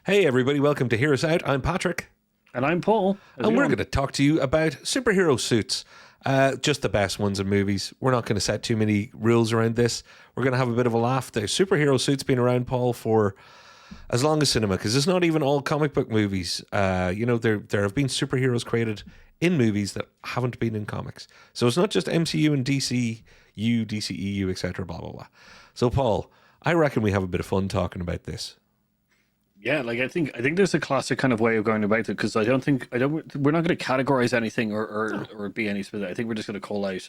Hey everybody, welcome to Hear Us Out. I'm Patrick. And I'm Paul. And we're going to talk to you about superhero suits. Just the best ones in movies. We're not going to set too many rules around this. We're going to have a bit of a laugh. The superhero suits been around, Paul, for as long as cinema, because it's not even all comic book movies. There have been superheroes created in movies that haven't been in comics. So it's not just MCU and DCU, DCEU, etc., blah, blah, blah. So, Paul, I reckon we have a bit of fun talking about this. Yeah, I think there's a classic kind of way of going about it, because we're not going to categorize anything or be any specific. I think we're just going to call out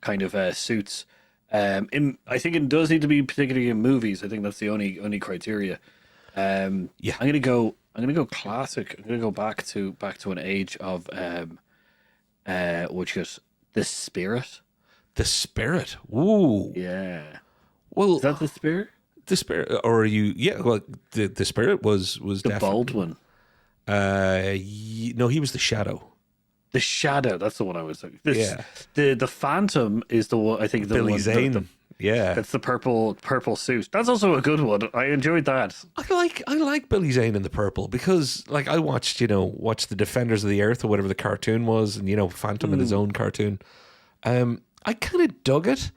kind of suits. I think it does need to be particularly in movies. I think that's the only criteria. Yeah, I'm gonna go classic. I'm gonna go back to an age of which is the Spirit. The Spirit. Ooh. Yeah. Well, Is that the Spirit? The Spirit, or are you? Yeah. Well, the Spirit was The definitely bald one. No, he was the Shadow. The Shadow. That's the one I was thinking. Yeah. The Phantom is the one. I think the Billy one, Zane. Yeah. That's the purple suit. That's also a good one. I enjoyed that. I like Billy Zane in the purple because I watched the Defenders of the Earth or whatever the cartoon was, and Phantom in his own cartoon. I kind of dug it,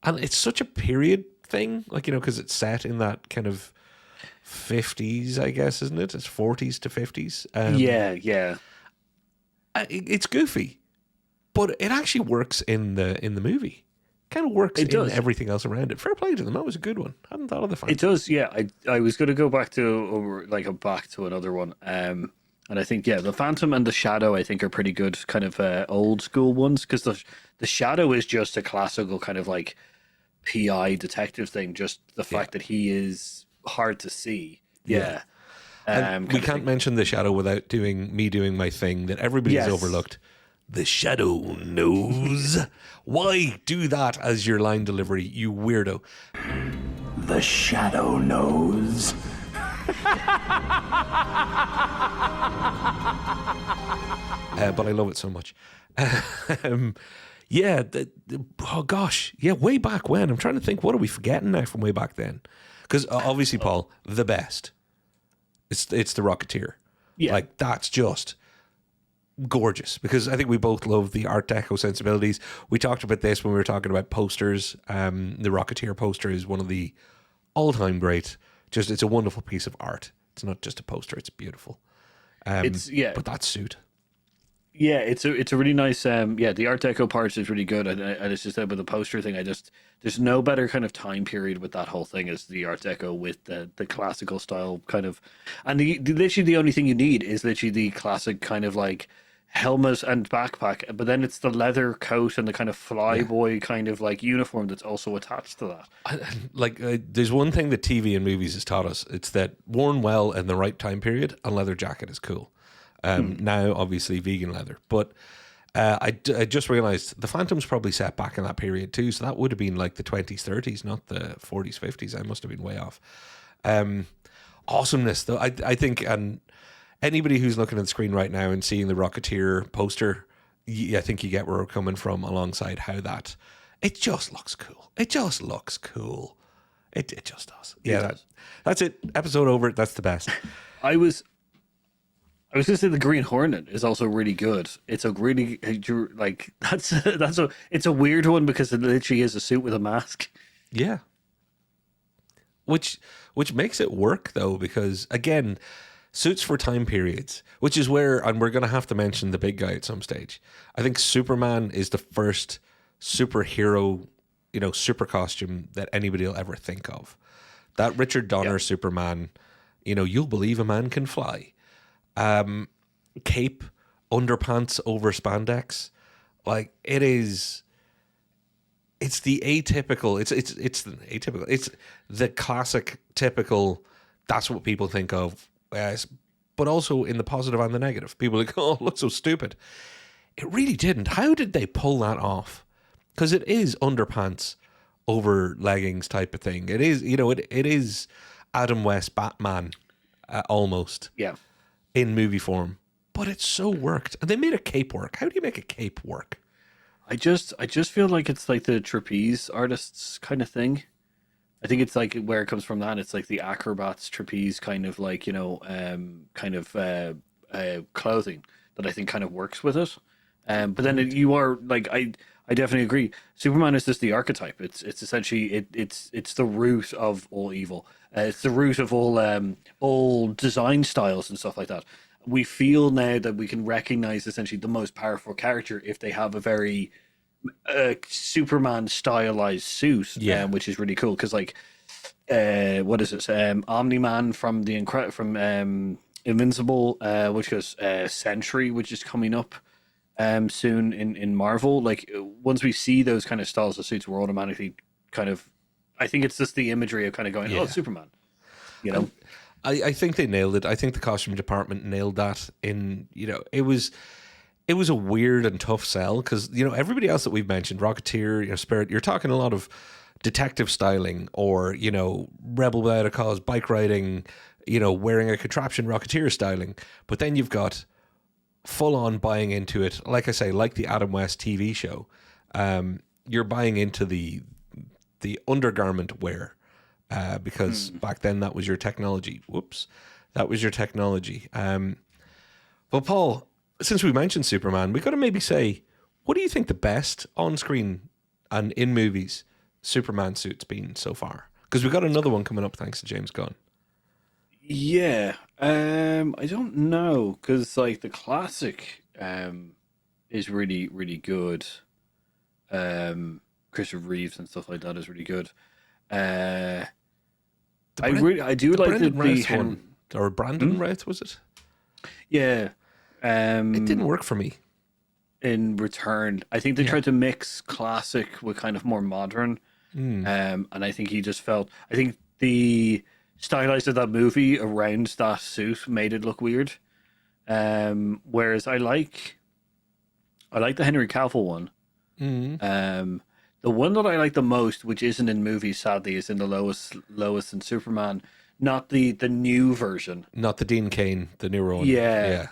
and it's such a period thing, because it's set in that kind of 50s, I guess, isn't it? It's 40s to 50s. Yeah. It's goofy, but it actually works in the movie. Kind of works It does. in everything else around it. Fair play to them. That was a good one. I hadn't thought of the Phantom. It does. Yeah. I was going to go back to another one. And I think the Phantom and the Shadow I think are pretty good kind of old school ones, because the Shadow is just a classical kind of like PI detective thing. Just the fact that he is hard to see. Yeah. And we can't mention the Shadow without me doing my thing that everybody's overlooked. The Shadow knows. Why do that as your line delivery, you weirdo? The Shadow knows. But I love it so much. Oh gosh. Yeah, way back when. I'm trying to think, what are we forgetting now from way back then? Because obviously, Paul, the best. It's the Rocketeer. Yeah. That's just gorgeous, because I think we both love the Art Deco sensibilities. We talked about this when we were talking about posters. The Rocketeer poster is one of the all-time great. It's a wonderful piece of art. It's not just a poster; it's beautiful. But that suit. Yeah, it's a really nice. The Art Deco part is really good, and it's just about the poster thing. There's no better kind of time period with that whole thing as the Art Deco with the classical style kind of, and literally the only thing you need is literally the classic kind of like helmet and backpack, but then it's the leather coat and the kind of flyboy kind of like uniform that's also attached to that. There's one thing that TV and movies has taught us. It's that worn well in the right time period, a leather jacket is cool. Now, obviously, vegan leather. But I just realised the Phantom's probably set back in that period too. So that would have been like the 20s, 30s, not the 40s, 50s. I must have been way off. Awesomeness, though. I think, and anybody who's looking at the screen right now and seeing the Rocketeer poster, I think you get where we're coming from alongside how that... It just looks cool. It just looks cool. It just does. Yeah, that's it. Episode over. That's the best. I was going to say the Green Hornet is also really good. It's a really it's a weird one because it literally is a suit with a mask. Yeah. Which makes it work though, because again, suits for time periods, which is where, and we're going to have to mention the big guy at some stage. I think Superman is the first superhero, super costume that anybody will ever think of. That Richard Donner Superman, you'll believe a man can fly. Cape, underpants over spandex, it's the atypical. It's the atypical. It's the classic typical. That's what people think of, but also in the positive and the negative. People are like, oh, it looks so stupid. It really didn't. How did they pull that off? Because it is underpants over leggings type of thing. It is, it is Adam West Batman almost. Yeah. In movie form, but it so worked, and they made a cape work. How do you make a cape work? I just feel like it's like the trapeze artists kind of thing. I think it's like where it comes from. That it's like the acrobats trapeze kind of like clothing that I think kind of works with it. But then you are like I definitely agree. Superman is just the archetype. It's essentially it's the root of all evil. It's the root of all design styles and stuff like that. We feel now that we can recognize essentially the most powerful character if they have a very Superman stylized suit, Yeah. which is really cool because like what is it? Omni Man from Invincible, which goes Sentry, which is coming up soon in Marvel. Like once we see those kind of styles of suits, we're automatically kind of. I think it's just the imagery of kind of going, Yeah. oh, Superman. You know, I think they nailed it. I think the costume department nailed that. It was a weird and tough sell because everybody else that we've mentioned, Rocketeer, Spirit, you're talking a lot of detective styling or rebel without a cause, bike riding, wearing a contraption, Rocketeer styling. But then you've got full on buying into it. Like I say, like the Adam West TV show, you're buying into the undergarment wear. Because back then that was your technology. Whoops, that was your technology. Well, Paul, since we mentioned Superman, we got to maybe say, what do you think the best on-screen and in movies Superman suit's been so far? Because we got another one coming up thanks to James Gunn. yeah. I don't know because like the classic is really really good. Christopher Reeves and stuff like that is really good. I do like Brendan the Routh one, or Brandon Routh, was it? yeah. It didn't work for me. In Return, I think they tried to mix classic with kind of more modern, and I think he just felt. I think the stylized of that movie around that suit made it look weird. Whereas I like the Henry Cavill one. The one that I like the most, which isn't in movies, sadly, is in the Lois and Superman, not the new version. Not the Dean Cain, the newer one. Yeah.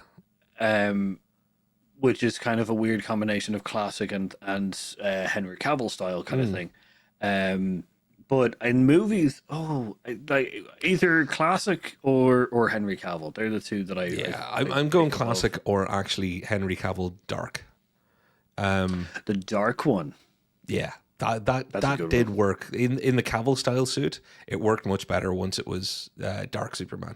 Which is kind of a weird combination of classic and Henry Cavill style kind of thing. But in movies, like either classic or Henry Cavill. They're the two that I'm going classic or actually Henry Cavill dark. The dark one. Yeah. That did work in the Cavill style suit. It worked much better once it was dark Superman.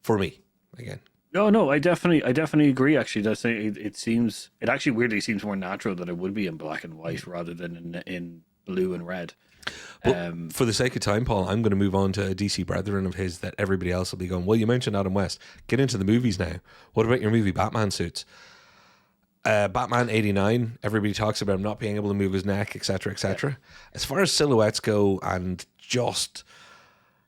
For me, again. No, I definitely agree. Actually, that's it actually weirdly seems more natural that it would be in black and white rather than in blue and red. But for the sake of time, Paul, I'm going to move on to a DC brethren of his that everybody else will be going, well, you mentioned Adam West. Get into the movies now. What about your movie Batman suits? Batman 89, everybody talks about him not being able to move his neck, etc., etc. Yeah. As far as silhouettes go, and just,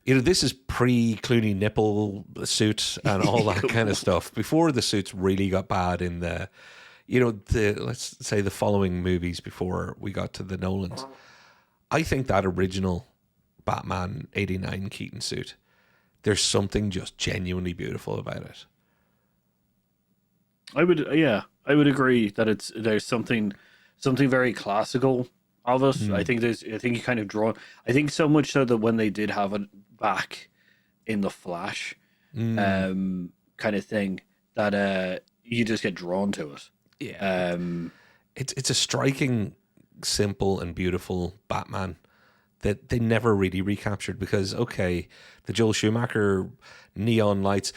this is pre-Clooney nipple suit and all that kind of stuff. Before the suits really got bad in the, let's say the following movies before we got to the Nolans. I think that original Batman 89 Keaton suit, there's something just genuinely beautiful about it. I would agree that there's something very classical of it. I think you kind of draw. I think so much so that when they did have it back in the Flash, kind of thing, that you just get drawn to it. Yeah, it's a striking, simple, and beautiful Batman that they never really recaptured because the Joel Schumacher neon lights.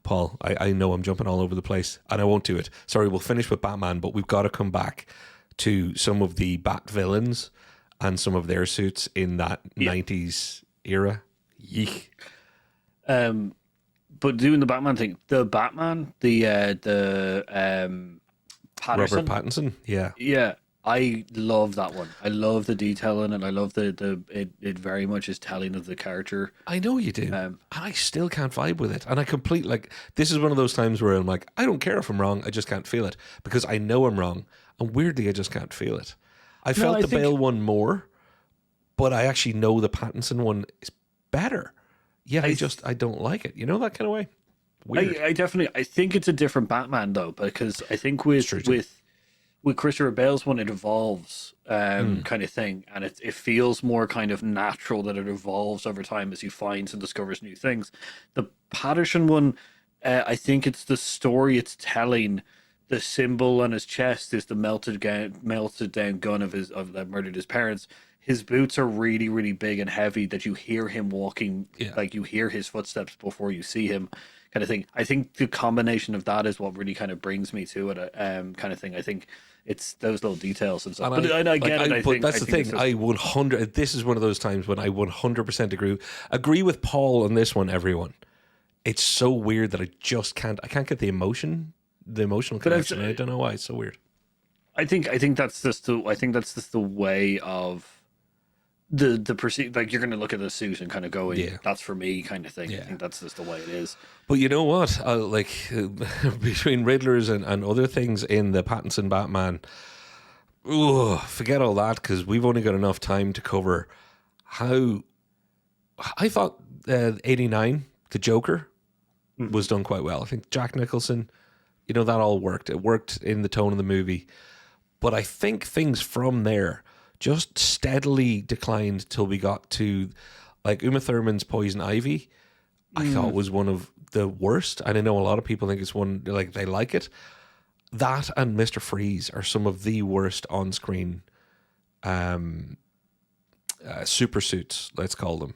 Paul, I know I'm jumping all over the place and I won't do it. Sorry, we'll finish with Batman, but we've got to come back to some of the Bat villains and some of their suits in that 90s era. Yeek. But doing the Batman thing, the Batman, the Patterson. Robert Pattinson, yeah. Yeah, I love that one. I love the detail in it. I love it very much is telling of the character. I know you do. And I still can't vibe with it. And I this is one of those times where I'm like, I don't care if I'm wrong, I just can't feel it. Because I know I'm wrong. And weirdly, I just can't feel it. I felt the Bale one more, but I actually know the Pattinson one is better. Yeah, I don't like it. You know, that kind of way? Weird. I think it's a different Batman though, because I think with with Christopher Bale's one, it evolves kind of thing, and it feels more kind of natural that it evolves over time as he finds and discovers new things. The Patterson one, I think it's the story it's telling. The symbol on his chest is the melted down gun of that murdered his parents. His boots are really, really big and heavy that you hear him walking, Yeah. like you hear his footsteps before you see him, kind of thing. I think the combination of that is what really kind of brings me to it, kind of thing. I think it's those little details and stuff. And But I get it. but that's the thing. I 100. This is one of those times when I 100% agree with Paul on this one. Everyone, it's so weird that I just can't. I can't get the emotional connection. I don't know why. It's so weird. I think that's just the way of the perceive, like you're going to look at the suit and kind of go, Yeah. that's for me kind of thing. Yeah. I think that's just the way it is. But you know what? Between Riddlers and other things in the Pattinson Batman, forget all that because we've only got enough time to cover how I thought 89, the Joker, was done quite well. I think Jack Nicholson, that all worked. It worked in the tone of the movie. But I think things from there just steadily declined till we got to like Uma Thurman's Poison Ivy. I thought was one of the worst, and I know a lot of people think it's one like they like it. That and Mr. Freeze are some of the worst on-screen super suits, let's call them,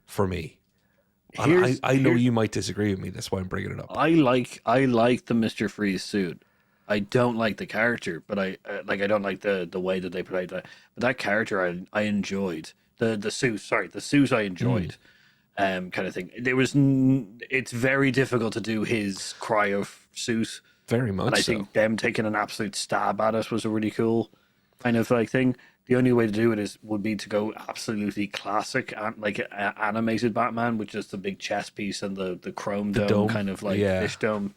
for me. And I know you might disagree with me. That's why I'm bringing it up. I like the Mr. Freeze suit. I don't like the character, but I don't like the way that they played that. But that character I enjoyed. The suit, sorry, the suit I enjoyed. Kind of thing. It's very difficult to do his cryo suit. Very much. And I so. think them taking an absolute stab at it was a really cool kind of like thing. The only way to do it would be to go absolutely classic, animated Batman with just the big chest piece and the chrome dome kind of like fish dome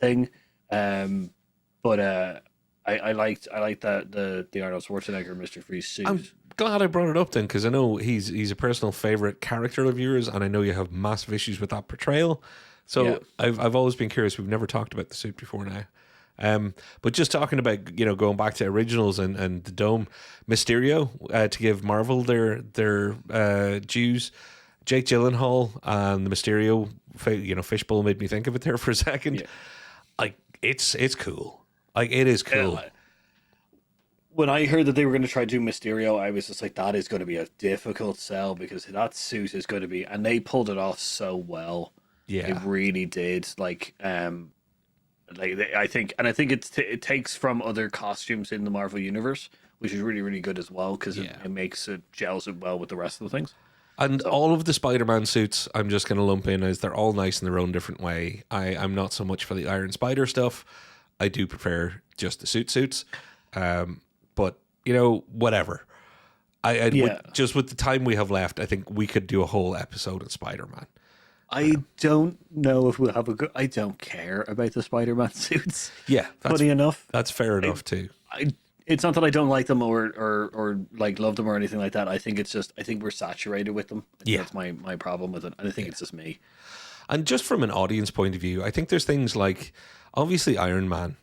thing. But I liked that the Arnold Schwarzenegger Mr. Freeze suit. I'm glad I brought it up then because I know he's a personal favorite character of yours, and I know you have massive issues with that portrayal. So I've always been curious. We've never talked about the suit before now. But just talking about going back to originals and the dome, Mysterio to give Marvel their dues. Jake Gyllenhaal and the Mysterio fishbowl made me think of it there for a second. Yeah. Like it's cool. Like it is cool. When I heard that they were going to try to do Mysterio, I was just like, that is going to be a difficult sell because that suit is going to be, and they pulled it off so well. Yeah, it really did. I think it takes from other costumes in the Marvel universe, which is really, really good as well because it makes it gels it well with the rest of the things. And all of the Spider-Man suits, I'm just going to lump in as they're all nice in their own different way. I'm not so much for the Iron Spider stuff. I do prefer just the suits. But whatever. Just with the time we have left, I think we could do a whole episode of Spider-Man. I don't know if we'll have a good. I don't care about the Spider-Man suits. Yeah, funny enough, that's fair enough too. It's not that I don't like them or like love them or anything like that. I think it's just I think we're saturated with them. That's my problem with it, and I think it's just me. And just from an audience point of view, I think there's things like obviously Iron Man.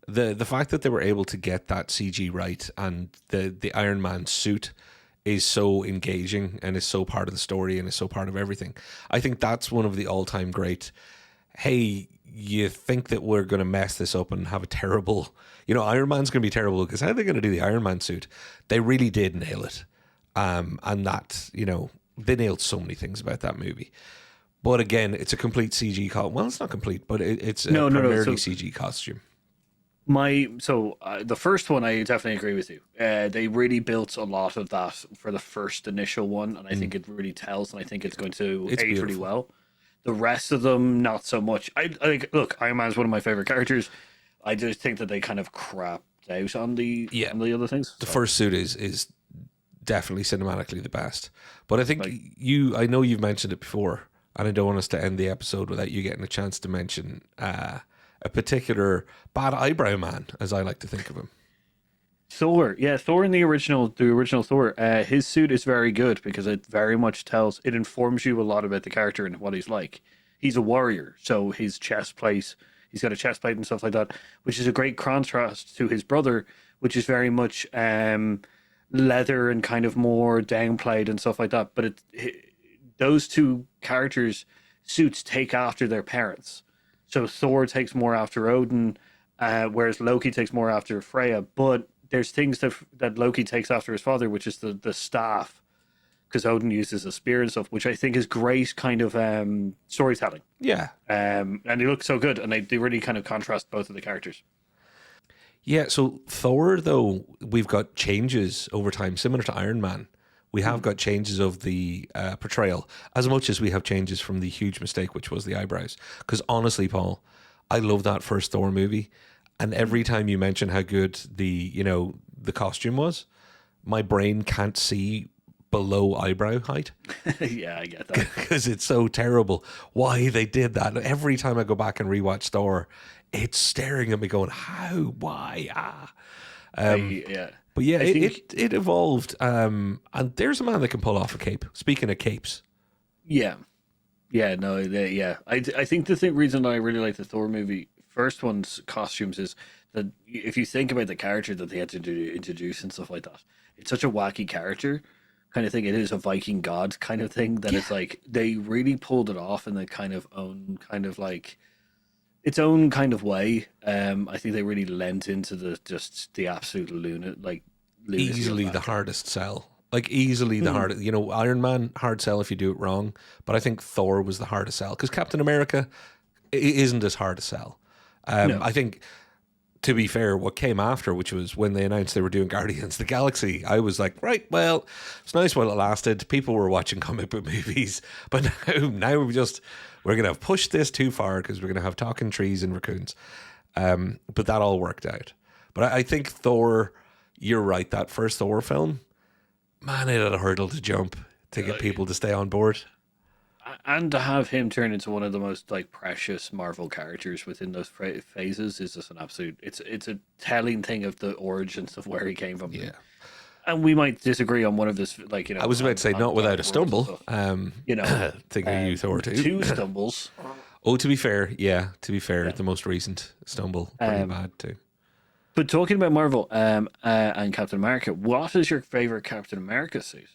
The fact that they were able to get that CG right and the Iron Man suit is so engaging and is so part of the story and is so part of everything. I think that's one of the all-time great, hey, you think that we're going to mess this up and have a terrible, Iron Man's going to be terrible because how are they going to do the Iron Man suit? They really did nail it. And that, they nailed so many things about that movie. But again, it's a complete CG costume. Well, it's not complete, but it's primarily CG costume. The first one, I definitely agree with you. They really built a lot of that for the first initial one, and I think it really tells, and I think it's going to age really well. The rest of them, not so much. Look, Iron Man is one of my favorite characters. I just think that they kind of crapped out on the other things. The first suit is definitely cinematically the best, but I think I know you've mentioned it before, and I don't want us to end the episode without you getting a chance to mention a particular bad eyebrow man, as I like to think of him. Thor in the original Thor, his suit is very good because it very much informs you a lot about the character and what he's like. He's a warrior, so his chest plate, He's got a chest plate and stuff like that, which is a great contrast to his brother, which is very much leather and kind of more downplayed and stuff like that. But those two characters' suits take after their parents. So Thor takes more after Odin, whereas Loki takes more after Freya. But there's things that Loki takes after his father, which is the staff, because Odin uses a spear and stuff, which I think is great kind of storytelling. Yeah. And they look so good, and they really kind of contrast both of the characters. Yeah, so Thor, though, we've got changes over time, similar to Iron Man. We have got changes of the portrayal, as much as we have changes from the huge mistake, which was the eyebrows. Because honestly, Paul, I love that first Thor movie, and every time you mention how good the costume was, my brain can't see below eyebrow height. Yeah, I get that. Because it's so terrible why they did that. Every time I go back and rewatch Thor, it's staring at me going, how, why, Yeah. But yeah, I think- it evolved. And there's a man that can pull off a cape. Speaking of capes. Yeah. Yeah, no, yeah. I think the reason I really like the Thor movie, first one's costumes, is that if you think about the character that they had to introduce and stuff like that, it's such a wacky character kind of thing. It is a Viking god kind of thing that it's like they really pulled it off in the kind of own kind of like its own kind of way. I think they really lent into the absolute lunacy Easily of the that. hardest sell. Like easily the hardest. Iron Man, hard sell if you do it wrong. But I think Thor was the hardest sell. Because Captain America isn't as hard to sell. No. I think, to be fair, what came after, which was when they announced they were doing Guardians of the Galaxy, I was like, right, well, it's nice while it lasted. People were watching comic book movies. But now we're going to have pushed this too far because we're going to have talking trees and raccoons. But that all worked out. But I think Thor, you're right, that first Thor film, man, it had a hurdle to jump to get people to stay on board. And to have him turn into one of the most like precious Marvel characters within those phases is just an absolute. It's a telling thing of the origins of where he came from. Yeah. And we might disagree on one of this, like I was about to say, not without a stumble. Thinking of you, Thor, too. Two stumbles. Oh, to be fair, the most recent stumble, pretty bad too. But talking about Marvel and Captain America, what is your favorite Captain America suit?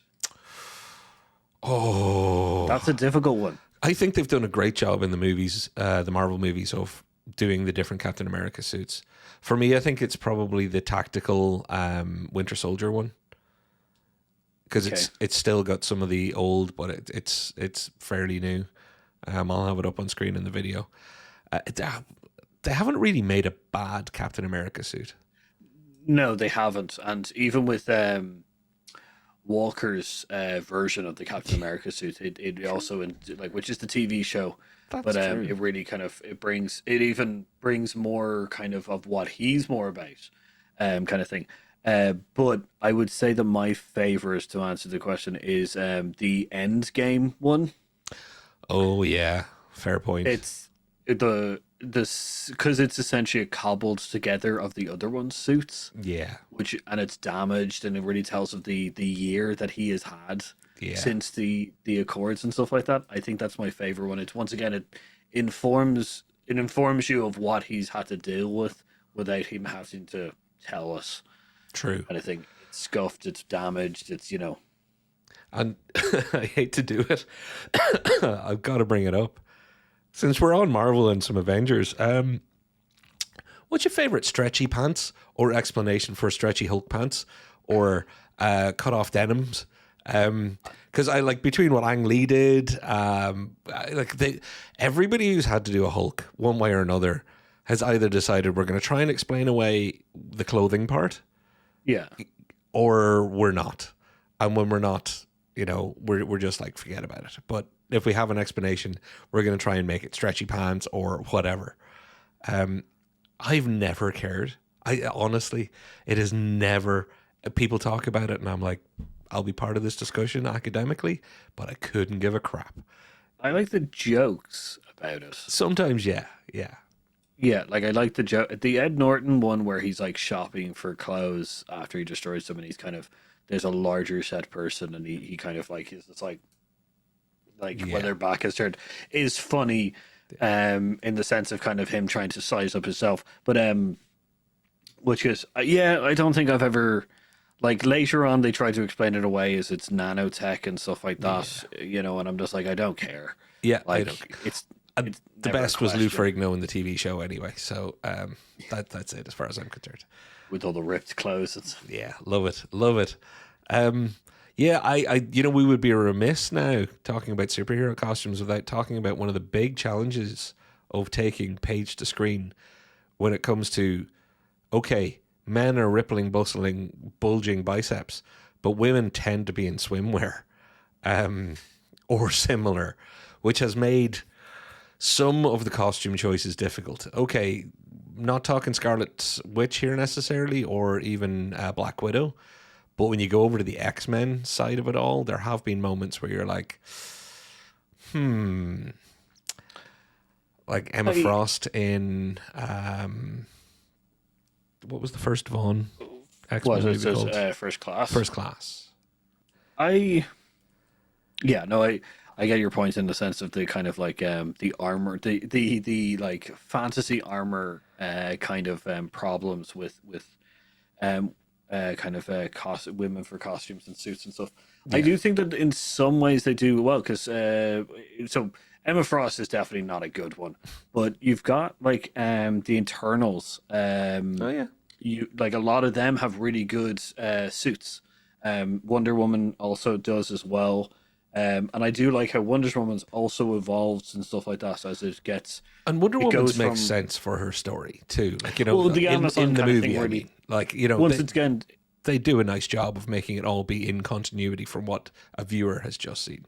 Oh, That's a difficult one. I think they've done a great job in the movies, the Marvel movies, of doing the different Captain America suits. For me, I think it's probably the tactical Winter Soldier one, because it's still got some of the old, but it's fairly new. I'll have it up on screen in the video. They haven't really made a bad Captain America suit. No, they haven't. And even with Walker's version of the Captain America suit, it also which is the TV show. That's true. It really kind of it brings more kind of what he's more about, kind of thing. But I would say that my favorite, to answer the question, is the End Game one. Oh yeah, fair point. It's because it's essentially a cobbled together of the other one's suits. Yeah, And it's damaged, and it really tells of the year that he has had since the Accords and stuff like that. I think that's my favorite one. It's, once again, it informs you of what he's had to deal with without him having to tell us. True. And I think it's scuffed, it's damaged, it's And I hate to do it, I've got to bring it up. Since we're on Marvel and some Avengers, what's your favorite stretchy pants or explanation for stretchy Hulk pants or cut off denims? Because I like, between what Ang Lee did, everybody who's had to do a Hulk one way or another has either decided we're going to try and explain away the clothing part, or we're not. And when we're not, we're just like, forget about it. But if we have an explanation, we're going to try and make it stretchy pants or whatever. I've never cared. Honestly, it is never, people talk about it and I'm like, I'll be part of this discussion academically, but I couldn't give a crap. I like the jokes about it. Sometimes, yeah. Yeah, like I like the joke, the Ed Norton one where he's like shopping for clothes after he destroys them, and he's kind of, there's a larger set person, and he kind of like, he's just like when their back is turned, is funny. in the sense of kind of him trying to size up himself. But which is I don't think I've ever like later on they try to explain it away as it's nanotech and stuff like that, you know, and I'm just like I don't care. Yeah, Like I don't. it's The never a best was Lou question Ferrigno in the TV show anyway, so that's it as far as I'm concerned. with all the ripped clothes. It's Yeah, love it, love it. Yeah, I you know, we would be remiss now talking about superhero costumes without talking about one of the big challenges of taking page to screen when it comes to, okay, men are rippling, bustling, bulging biceps, but women tend to be in swimwear or similar, which has made some of the costume choices difficult. Okay, not talking Scarlet Witch here necessarily, or even Black Widow, but when you go over to the X-Men side of it all, there have been moments where you're like, like Emma Frost in what was the first Vaughn X-Men movie called? First Class. First Class. I get your point in the sense of the kind of like the armor, the like fantasy armor kind of problems with kind of women for costumes and suits and stuff. Yeah. I do think that in some ways they do well because so Emma Frost is definitely not a good one, but you've got like the Internals. You like a lot of them have really good suits. Wonder Woman also does as well. And I do like how Wonder Woman's also evolves and stuff like that as it gets. And Wonder Woman's makes sense for her story too. Like, you know, well, the Amazon in the kind movie, of thing I mean, like, you know, once again, they do a nice job of making it all be in continuity from what a viewer has just seen.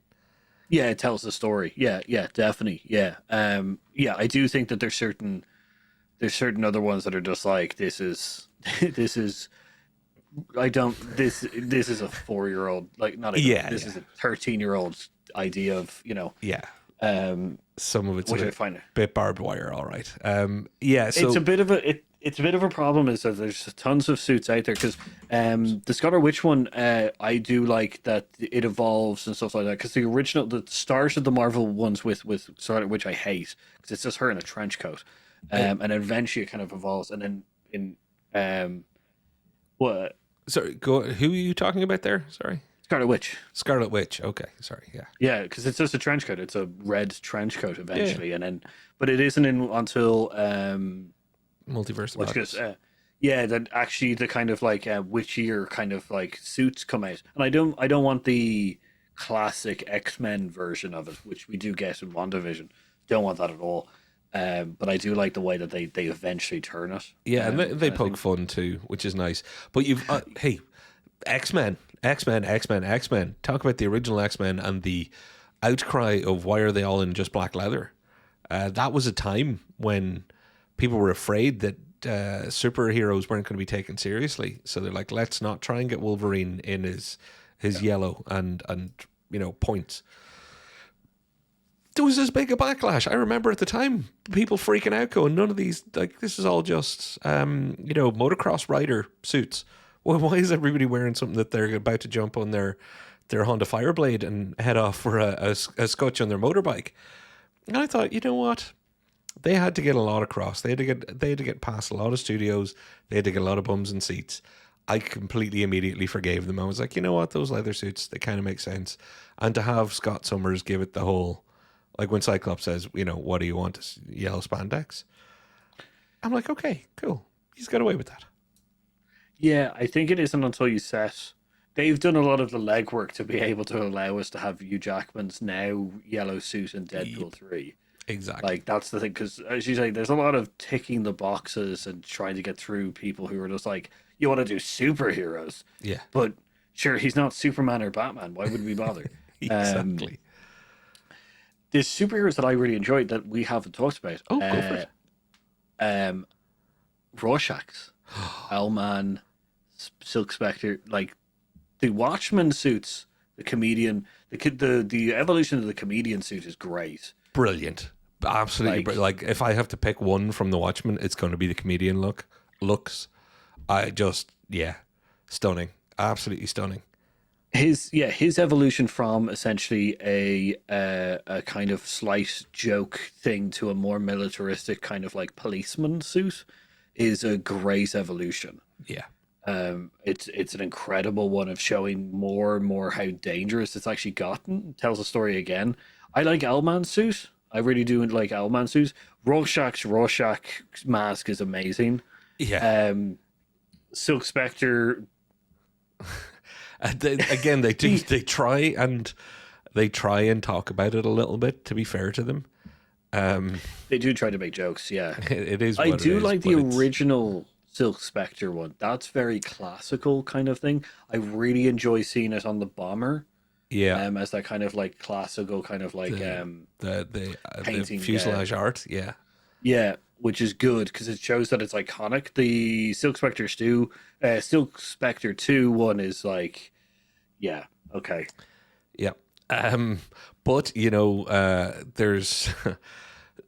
Yeah, it tells the story. Yeah, definitely. Yeah, I do think that there's certain other ones that are just like this is this is a 4-year-old, like not this is a 13-year-old idea of, you know. Yeah. Some of it's which a I find bit barbed wire, all right. Yeah, so it's a bit of a problem is that there's tons of suits out there because the Scarlet Witch one, I do like that it evolves and stuff like that because the start of the Marvel ones with Scarlet Witch I hate because it's just her in a trench coat, and eventually it kind of evolves, and then in what? Sorry, who are you talking about there? Sorry. Scarlet Witch. Scarlet Witch. Okay, sorry. Yeah. Yeah, because it's just a trench coat. It's a red trench coat eventually, and then but it isn't until Multiverse of Madness. That actually the kind of like witchier kind of like suits come out, and I don't want the classic X-Men version of it, which we do get in WandaVision. Don't want that at all. But I do like the way that they eventually turn it. Yeah, and they poke fun too, which is nice. But you've hey, X-Men. Talk about the original X-Men and the outcry of why are they all in just black leather. That was a time when people were afraid that superheroes weren't going to be taken seriously. So they're like, let's not try and get Wolverine in his yellow and you know, points. There was this big a backlash. I remember at the time people freaking out, going, none of these, like, this is all just you know, motocross rider suits. Well, why is everybody wearing something that they're about to jump on their Honda Fireblade and head off for a scotch on their motorbike? And I thought, you know what? They had to get a lot across. They had to get past a lot of studios. They had to get a lot of bums and seats. I completely immediately forgave them. I was like, you know what? Those leather suits, they kind of make sense. And to have Scott Summers give it the whole, like when Cyclops says, you know, what do you want? Yellow spandex? I'm like, okay, cool. He's got away with that. Yeah, I think it isn't until you set. They've done a lot of the legwork to be able to allow us to have Hugh Jackman's now yellow suit in Deadpool 3. Exactly. Like, that's the thing, because as you say, there's a lot of ticking the boxes and trying to get through people who are just like, you want to do superheroes. Yeah. But sure, he's not Superman or Batman. Why would we bother? Exactly. There's superheroes that I really enjoyed that we haven't talked about. Oh, go for it. Rorschach's, Owlman, Silk Spectre, like the Watchman suits, the comedian, the evolution of the comedian suit is great. Brilliant. Absolutely. Like if I have to pick one from the Watchmen, it's going to be the comedian looks. Stunning. Absolutely stunning. his evolution from essentially a kind of slight joke thing to a more militaristic kind of like policeman suit is a great evolution. Yeah. It's an incredible one of showing more and more how dangerous it's actually gotten. It tells the story again. I like Owlman's suit. I really do like Owlman's suit. Rorschach mask is amazing. Yeah. Silk Spectre. Again, they try and talk about it a little bit. To be fair to them, They do try to make jokes. Yeah, it is. I What do it is, like but the it's- original Silk Spectre one. That's very classical kind of thing. I really enjoy seeing it on the bomber. Yeah, As that kind of like classical kind of like the painting, fuselage art. Yeah, yeah, which is good because it shows that it's iconic. The Silk Spectre 2 one is like, yeah, okay. yeah. But there's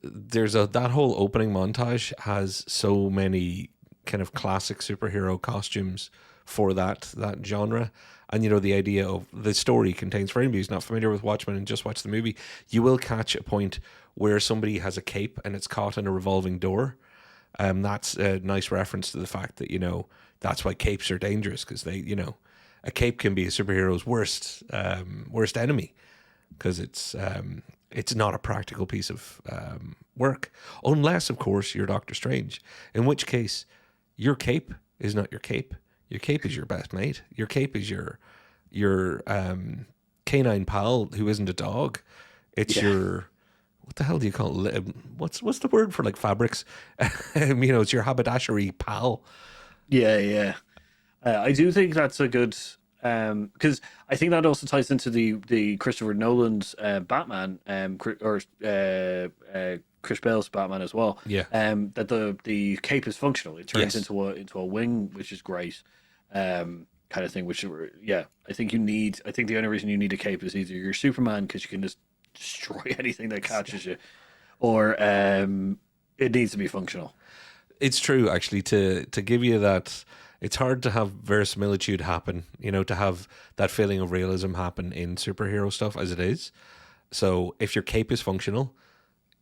that whole opening montage has so many kind of classic superhero costumes for that genre. And the idea of the story contains, for anybody who's not familiar with Watchmen and just watch the movie, you will catch a point where somebody has a cape and it's caught in a revolving door. That's a nice reference to the fact that that's why capes are dangerous, because a cape can be a superhero's worst enemy, because it's not a practical piece of work, unless of course you're Doctor Strange, in which case your cape is not your cape. Your cape is your best mate. Your cape is your canine pal who isn't a dog. It's your, what the hell do you call it? What's the word for like fabrics? It's your haberdashery pal. Yeah, yeah. I do think that's a good because I think that also ties into the Christopher Nolan's Batman Chris Bale's Batman as well. Yeah. That the cape is functional. It turns Yes. into a wing, which is great. Kind of thing. Which yeah, I think the only reason you need a cape is either you're Superman because you can just destroy anything that catches you, or it needs to be functional. It's true, actually, to give you that. It's hard to have verisimilitude happen, to have that feeling of realism happen in superhero stuff as it is. So if your cape is functional,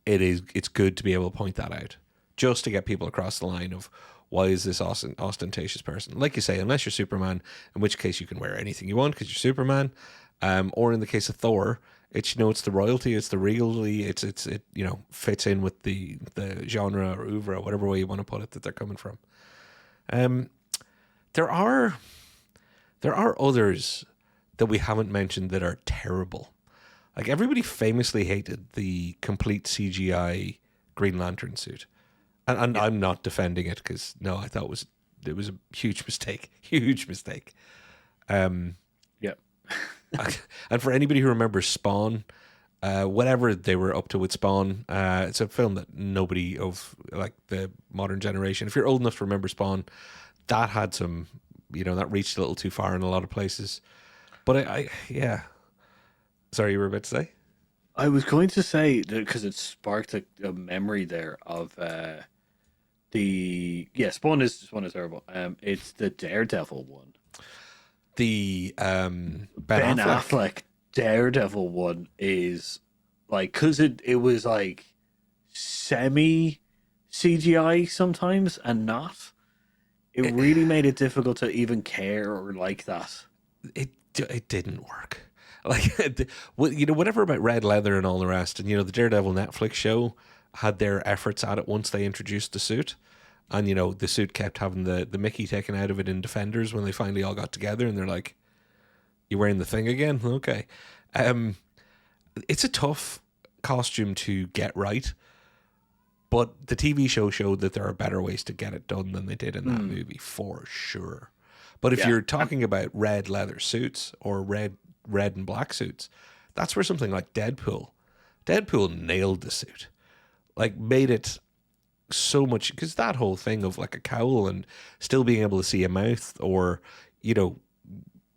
it's good to be able to point that out, just to get people across the line of why is this ostentatious person? Like you say, unless you're Superman, in which case you can wear anything you want because you're Superman. Or in the case of Thor, it's it's the royalty, it's the regality, it fits in with the genre or oeuvre, whatever way you want to put it, that they're coming from. There are others that we haven't mentioned that are terrible. Like, everybody famously hated the complete CGI Green Lantern suit, and I'm not defending it, because no, I thought it was a huge mistake, huge mistake. Yeah. And for anybody who remembers Spawn, whatever they were up to with Spawn, it's a film that nobody of like the modern generation, if you're old enough to remember Spawn, that had some, that reached a little too far in a lot of places. But yeah. Sorry, you were about to say? I was going to say that because it sparked a memory there of Spawn is terrible. It's the Daredevil one. The Ben Ben Affleck. Affleck Daredevil one is like, because it was like semi CGI sometimes and not. It really made it difficult to even care or like that. It didn't work. Like, whatever about red leather and all the rest, and the Daredevil Netflix show had their efforts at it once they introduced the suit, and the suit kept having the Mickey taken out of it in Defenders when they finally all got together, and they're like, "You wearing the thing again? Okay." It's a tough costume to get right, but the TV show showed that there are better ways to get it done than they did in that movie, for sure. But if you're talking about red leather suits or red and black suits, that's where something like Deadpool nailed the suit, like made it so much, because that whole thing of like a cowl and still being able to see a mouth, or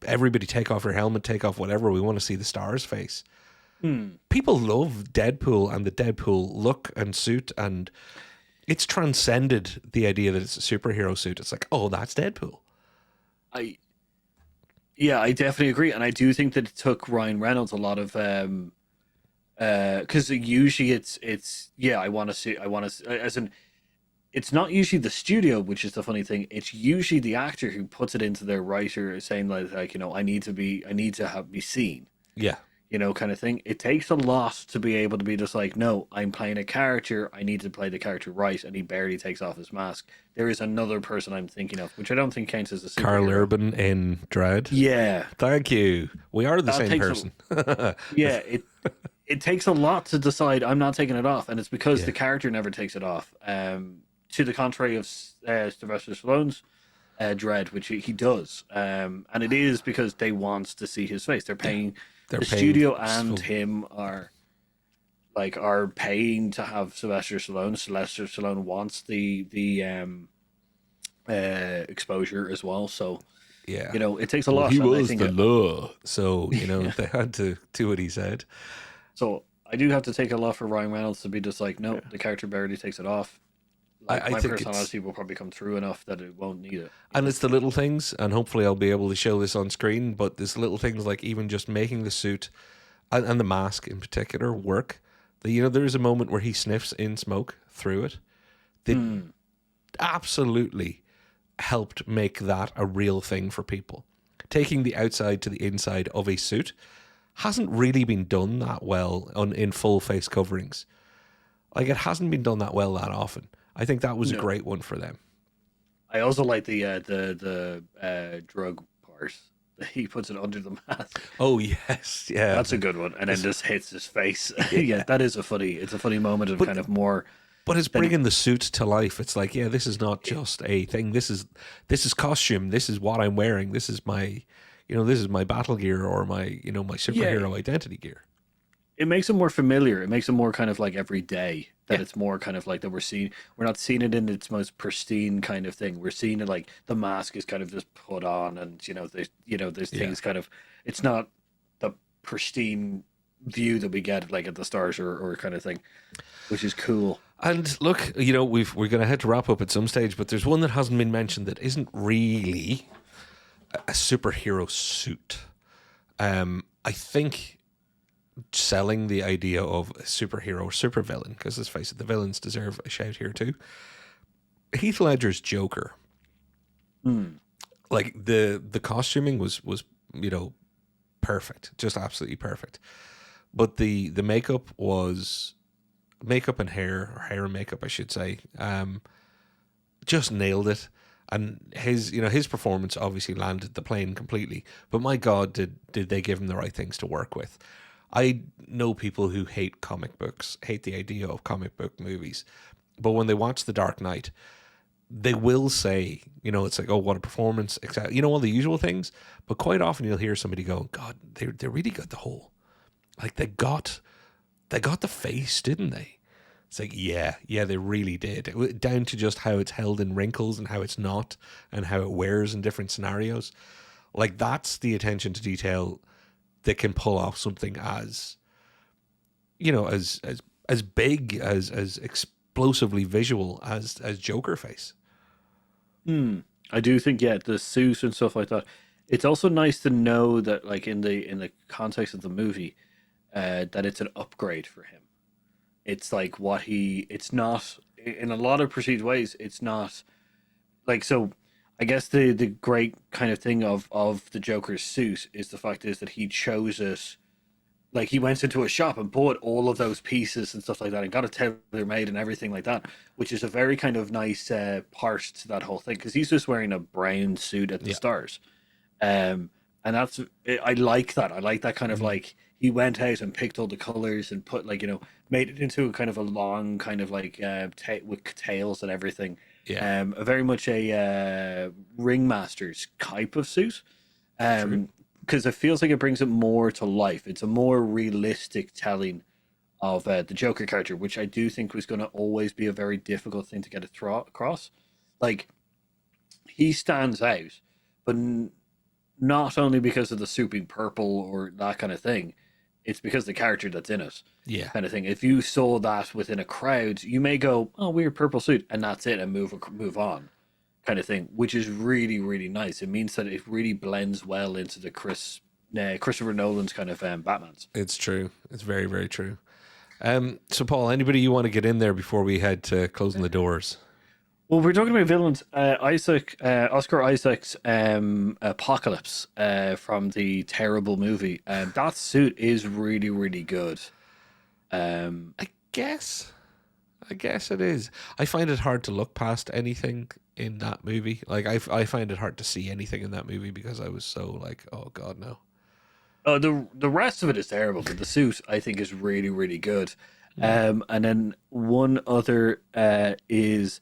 everybody take off your helmet, take off whatever, we want to see the star's face. People love Deadpool and the Deadpool look and suit, and it's transcended the idea that it's a superhero suit. It's like, oh, that's Deadpool. Yeah, I definitely agree, and I do think that it took Ryan Reynolds a lot of because usually it's yeah, I want to see, as in it's not usually the studio, which is the funny thing. It's usually the actor who puts it into their writer, saying like you know, I need to have be seen, Yeah, you know, kind of thing. It takes a lot to be able to be just like, no, I'm playing a character. I need to play the character right, and he barely takes off his mask. There is another person I'm thinking of, which I don't think counts as a Carl superhero. Urban in Dread. Yeah, Thank you. We are the that same takes person. yeah, it takes a lot to decide I'm not taking it off, and it's because Yeah, the character never takes it off. To the contrary of Sylvester Stallone's Dread, which he does, and it is because they want to see his face. They're yeah. paying They're the paying studio and so him are paying to have Sylvester Stallone. Sylvester Stallone wants the exposure as well, so yeah. you know it takes a Well, lot, he and I was think the law, so you know they had to do what he said. so. I do have to take a lot for Ryan Reynolds to be just like, no, the character barely takes it off. Like I my think it's personality will probably come through enough that it won't need it. and it's the little things, and hopefully I'll be able to show this on screen. But there's little things like even just making the suit and the mask in particular work. You know, there is a moment where he sniffs in smoke through it. That absolutely helped make that a real thing for people. Taking the outside to the inside of a suit hasn't really been done that well in full face coverings. Like it hasn't been done that well that often. I think that was a No, great one for them. I also like the drug part. He puts it under the mask. Oh yes, yeah. That's a good one, and then just hits his face. Yeah, that is a funny. It's a funny moment of But kind of more. But it's Then bringing the suit to life. It's like, yeah, this is not just a thing. This is costume. This is what I'm wearing. This is my, this is my battle gear or my, my yeah, superhero identity gear. it makes it more familiar. It makes it more kind of like every day. That Yeah, it's more kind of like that we're not seeing it in its most pristine kind of thing. We're seeing it like the mask is kind of just put on, and there's yeah. things kind of, it's not the pristine view that we get like at the start or kind of thing, which is cool. And look, we're going to have to wrap up at some stage, but there's one that hasn't been mentioned that isn't really a superhero suit. I think selling the idea of a superhero or supervillain, because let's face it, the villains deserve a shout here too. Heath Ledger's Joker, like the costuming was perfect, just absolutely perfect. But the makeup was makeup and hair, or hair and makeup, I should say, just nailed it. And his performance obviously landed the plane completely. But my God, did they give him the right things to work with? I know people who hate comic books, hate the idea of comic book movies, but when they watch The Dark Knight, they will say, it's like, oh, what a performance, exactly, all the usual things. But quite often you'll hear somebody go, God, they really got the whole, like they got the face, didn't they? It's like, yeah, they really did. Down to just how it's held in wrinkles and how it's not, and how it wears in different scenarios. Like that's the attention to detail that can pull off something as, as big, as explosively visual as Joker face. I do think, yeah, the suit and stuff like that. It's also nice to know that, like in the context of the movie, that it's an upgrade for him. It's like it's not in a lot of perceived ways. It's not like so. I guess the great kind of thing of the Joker's suit is the fact is that he chose it. Like he went into a shop and bought all of those pieces and stuff like that, and got it tailor made and everything like that, which is a very kind of nice part to that whole thing because he's just wearing a brown suit at the Yeah. start, and that's I like that. I like that kind of like he went out and picked all the colors and put made it into a kind of a long kind of like with tails and everything. Yeah. A very much a ringmaster's type of suit. True. Because it feels like it brings it more to life. It's a more realistic telling of the Joker character, which I do think was going to always be a very difficult thing to get across. Like, he stands out, but not only because of the suit being purple or that kind of thing, it's because the character that's in it, Yeah. kind of thing. If you saw that within a crowd, you may go, "Oh, weird purple suit," and that's it, and move on, kind of thing, which is really, really nice. It means that it really blends well into the Christopher Nolan's kind of Batmans. It's true. It's very, very true. So, Paul, anybody you want to get in there before we head to closing the doors? Well, we're talking about villains. Oscar Isaac's Apocalypse from the terrible movie. That suit is really, really good. I guess. I guess it is. I find it hard to look past anything in that movie. Like, I find it hard to see anything in that movie because I was so like, oh God, no. Oh, the rest of it is terrible, but the suit I think is really, really good. And then one other is.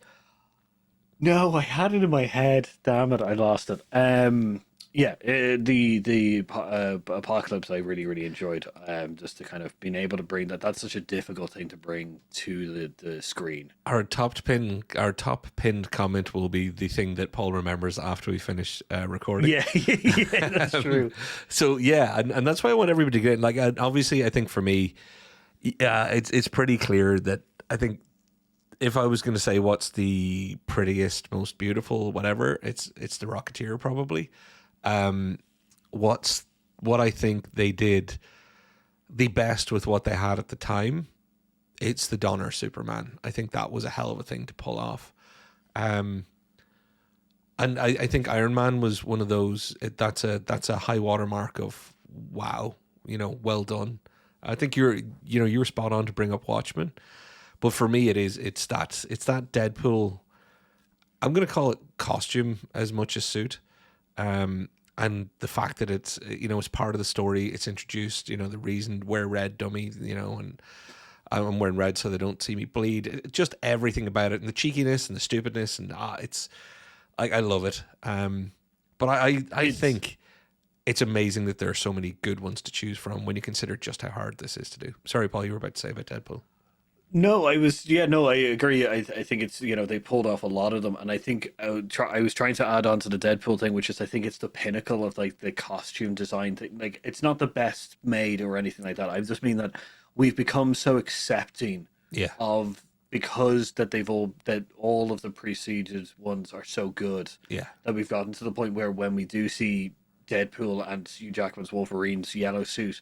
No, I had it in my head. Damn it, I lost it. The Apocalypse I really, really enjoyed. Just to kind of being able to bring that. That's such a difficult thing to bring to the screen. Our top pinned comment will be the thing that Paul remembers after we finish recording. Yeah, yeah, that's true. So yeah, and that's why I want everybody to get like. Obviously, I think for me, it's pretty clear that I think. If I was going to say what's the prettiest, most beautiful, whatever, it's the Rocketeer probably. What I think they did the best with what they had at the time, it's the Donner Superman. I think that was a hell of a thing to pull off. And I think Iron Man was one of those. That's a high watermark of wow, well done. I think you were spot on to bring up Watchmen. But for me, it's that Deadpool. I'm going to call it costume as much as suit, and the fact that it's it's part of the story. It's introduced. The reason wear red, dummy. And I'm wearing red so they don't see me bleed. Just everything about it, and the cheekiness and the stupidness, and it's I love it. But I think it's amazing that there are so many good ones to choose from when you consider just how hard this is to do. Sorry, Paul, you were about to say about Deadpool. No, I agree. I think it's, they pulled off a lot of them. And I think I was trying to add on to the Deadpool thing, which is, I think it's the pinnacle of like the costume design thing. Like, it's not the best made or anything like that. I just mean that we've become so accepting of, because that all of the preceded ones are so good. Yeah. That we've gotten to the point where when we do see Deadpool and Hugh Jackman's Wolverine's yellow suit,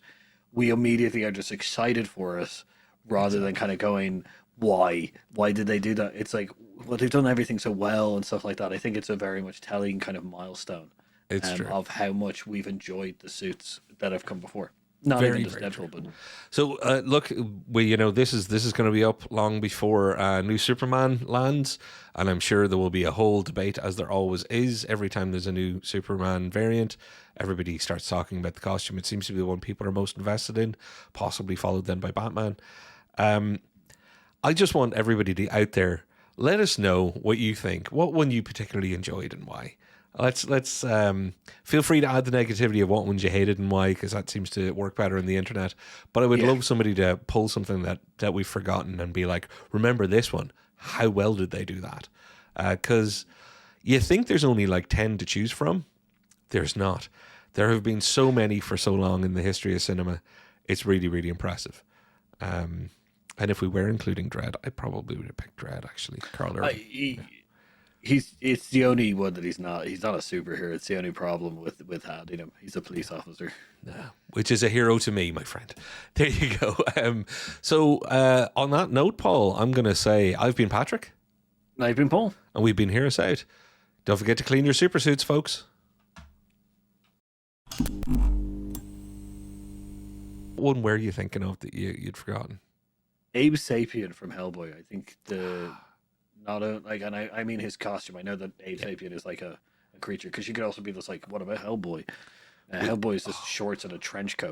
we immediately are just excited for it. Rather than kind of going, why did they do that? It's like, well, they've done everything so well and stuff like that. I think it's a very much telling kind of milestone of how much we've enjoyed the suits that have come before. Not very, even just Deadpool, but so look, this is going to be up long before new Superman lands, and I'm sure there will be a whole debate, as there always is every time there's a new Superman variant. Everybody starts talking about the costume. It seems to be the one people are most invested in, possibly followed then by Batman. I just want everybody to out there, let us know what you think. What one you particularly enjoyed and why? Let's feel free to add the negativity of what ones you hated and why, because that seems to work better on the internet. But I would love somebody to pull something that we've forgotten and be like, remember this one? How well did they do that? Because you think there's only like 10 to choose from. There's not. There have been so many for so long in the history of cinema. It's really, really impressive. And if we were including Dredd, I probably would have picked Dredd, actually. Carl Urban. It's the only one that he's not a superhero. It's the only problem with having him. He's a police officer. Yeah, which is a hero to me, my friend. There you go. So on that note, Paul, I'm going to say I've been Patrick. I've been Paul. And we've been Heroes Out. Don't forget to clean your super suits, folks. One were you thinking of that you'd forgotten? Abe Sapien from Hellboy. I think I mean his costume. I know that Abe Sapien is like a creature, because you could also be this like, what about Hellboy? Hellboy is just shorts and a trench coat.